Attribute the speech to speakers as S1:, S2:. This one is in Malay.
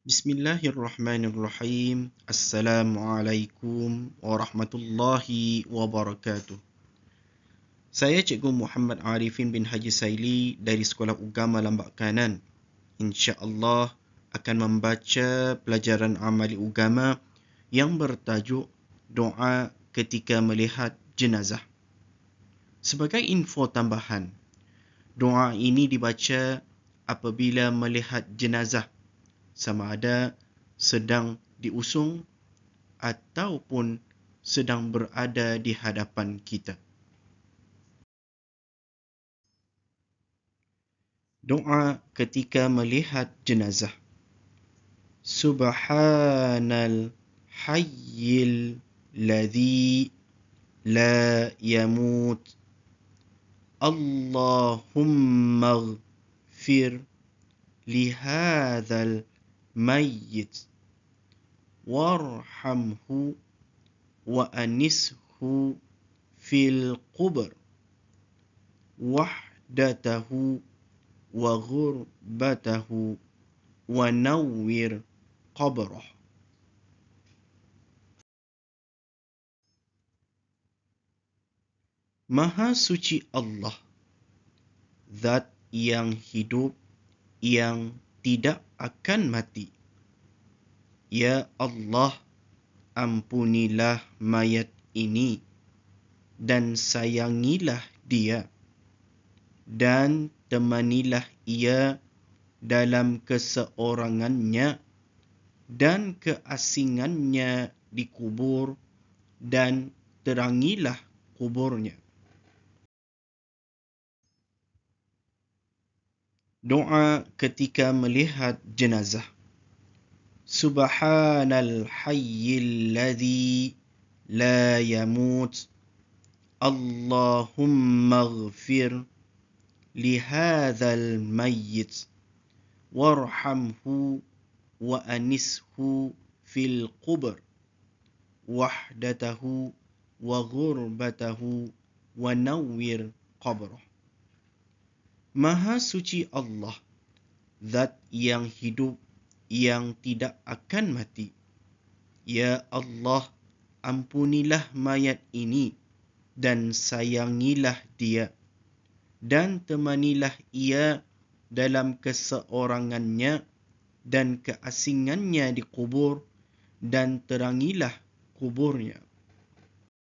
S1: Bismillahirrahmanirrahim. Assalamualaikum warahmatullahi wabarakatuh. Saya Cikgu Muhammad Arifin bin Haji Saili dari Sekolah Ugama Lambak Kanan. InsyaAllah akan membaca pelajaran amali ugama yang bertajuk Doa Ketika Melihat Jenazah. Sebagai info tambahan, doa ini dibaca apabila melihat jenazah, sama ada sedang diusung ataupun sedang berada di hadapan kita. Doa ketika melihat jenazah. Subhanal hayyil ladzi la yamut. Allahumma ghfir lihadzal mayyit warhamhu wa anishu fil qubr wahdatahu wa ghurbatahu wa nawwir qabrah. Maha suci Allah, zat yang hidup, yang tidak akan mati. Ya Allah, ampunilah mayat ini dan sayangilah dia dan temanilah ia dalam keseorangannya dan keasingannya di kubur dan terangilah kuburnya. Doa ketika melihat jenazah. Subhanal hayyil ladzi la yamut. Allahumma ghfir lihadzal mayyit warhamhu wa anishu fil qubr wahdatahu wa ghurbatahu wa nawwir qabrah. Maha suci Allah, zat yang hidup, yang tidak akan mati. Ya Allah, ampunilah mayat ini dan sayangilah dia dan temanilah ia dalam keseorangannya dan keasingannya di kubur dan terangilah kuburnya.